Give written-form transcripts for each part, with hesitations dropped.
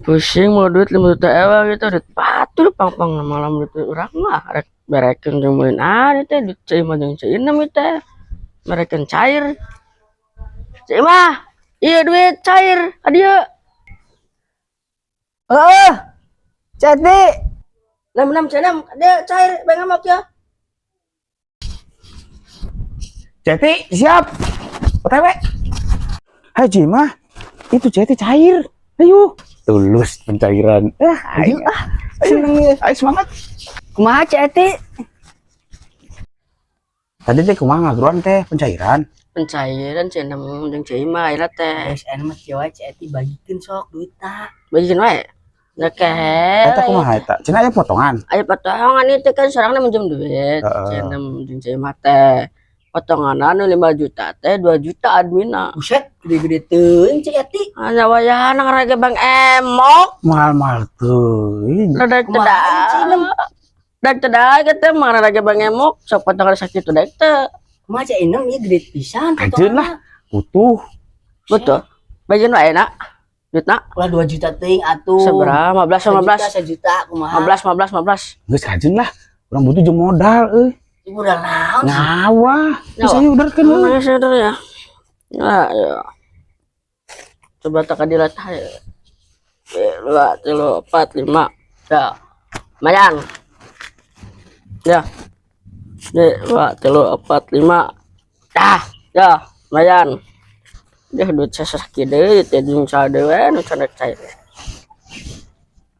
Pusing mau duit 5 juta ewa gitu, duit patul pang-pang malam itu urang mah rek berekeun jeung teh duit cai mah jeung cai inem teh berekeun cair. Cai mah ieu duit cair adieu. Heeh. Jadi, 66 cenam adieu cair bang amok ya. Ceti siap. OTW. Haji mah itu Ceti cair. Ayo. Tulus pencairan. Ayo seneng ya. Ayo semangat. Kumaha Ceti? Tadi teh kumaha ngaguruan teh pencairan. Pencairan cenam jeung cai mah ayeuna teh. SN mah kieu wae Ceti bagikeun sok duitna. Bagikeun wae. Da kehe. Eta kumaha eta? Cenah aya potongan. Aya potongan itu kan sorangna minjem duit. Cenam jeung cai mah teh. Potongan 5 juta teh 2 juta adminna. Buset, gede-gede teuing Ceti. Hanya wayahna ngarage Bang Emok. Mahal-mahal tuh. Dadak tedak kita mah ngarage Bang Emok. Sok potongan sakitu daek teh. Kumaha Cek Inem ieu gede pisan Ajeun lah. Butuh. Betul. Bagian wae na. Duitna ulah 2 juta teuing atuh. sabaraha? 15 1 juta kumaha? 15. Geus kajeun lah. Urang butuh jeung modal euy. Ibu udah naon? Nyawa. Geus aya udarkeun euy. Mana sadar ya. Nah, ya. Coba tak adilat hae. 2, 3, 4, 5. Ya. Mayan. Ya. 2, 3, 4, 5. Dah, ya, mayan. Dah duit sasaki deui teh jeung sadewe nu cenah cair.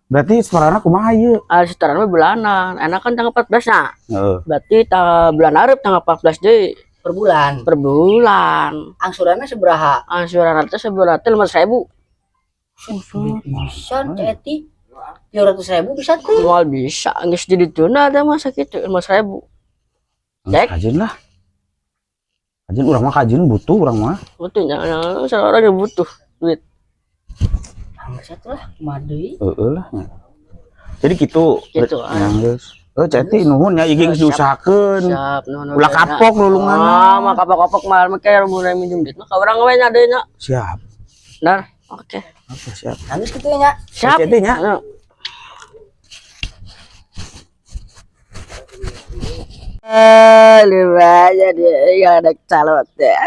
Berarti sebenarnya kumaha ieu? Setoran mah bulanan. Enak kan tanggal 14 na. Heeh. Berarti bulan Arep tanggal 14 deui Per bulan. per bulan. Angsuranna sabaraha? Angsuran teh sebulan teh 500.000. Pisan Ceti. 300.000 bisa tuh. Moal bisa geus jadi tuna teh mah sakitu 500.000. Dek. Kajeun lah. Kajeun urang mah kajeun butuh urang mah. Betul jangan orang yang butuh duit. Bangsat lah, kumaha deui? Heeh lah. Jadi kitu. Kitu, geus. Ceti nuhun ya IG geus diusahakeun. Siap nuhun. Ulah kapok lulunganna. Mah kapok-kapok mah make mulai minjem duit mah ka urang we nya deui nya. Siap. Benar. Oke. Oke, siap. Nangis kitu nya. Siap. Ceti nya. Lima jadi ya ada calon teh.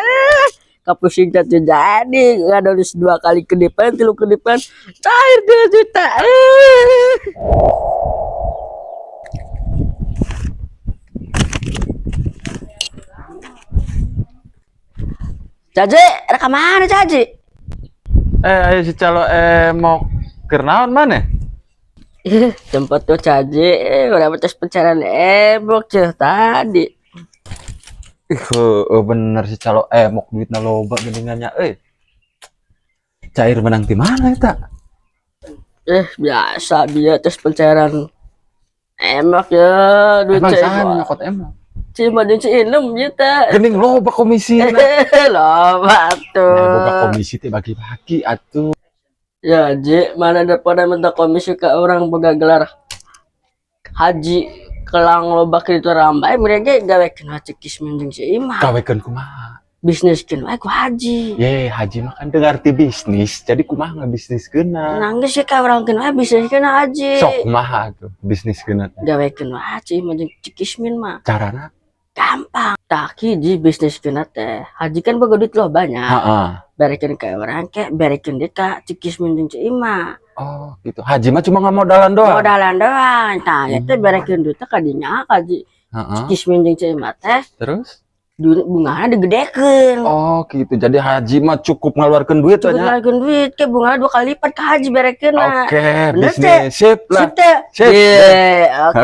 Kapusing jatuh jadi ngadolis 2 kali ke depan 3 ke depan cair 2 juta. Caji, rekam mana Caji? Ayo si calo mau kernaon mana? Tempat tuh Caji, udah betes pencarian ebok ceh tadi. Bener si calo mau duitna loba geningannya cair menang di mana eta? Biasa dia tes pencairan emak ya duit Emang ceh. saha nyokot emang? Cuma jeung si Inem ieu teh. Gening loba komisi. Loba tuh. Boga komisi teh bagi-bagi atuh. Ya, Ji, mana daripada minta komisi ke orang boga gelar haji kelang loba kitu rambai mereka gawekeun cekis jeung si Imah. Gawekeun kumaha? Bisniskeun wae ku haji. Ye, haji mah kan teu ngarti bisnis. Jadi kumaha ngabisniskeunna? Nangis sih ka urang keun wae bisniskeun haji. Sok kumaha tuh bisniskeunna? Gawekeun wae haji jeung cekismin mah. Carana? Gampang. Tak hiji bisniskeun teh. Haji kan boga duit lo banyak. Heeh. Berekeun ka urang ke berekeun deui ka cekismin jeung si Imah. Oh, gitu. Haji mah cuma ngamodalan doang. Modalan doang. Tah eta berekeun duit ka dinya haji. Heeh. Cekismin jeung si Imah teh. Terus? Duit bunganya digedekeun. Oh gitu, jadi haji mah cukup ngeluarkan duit Cukup banyak. ngeluarkeun duit ke bunganya 2 kali lipat ke haji berekeun. Oke, Bener, bisnis sip lah. Sip teh. Sip. Ye, oke.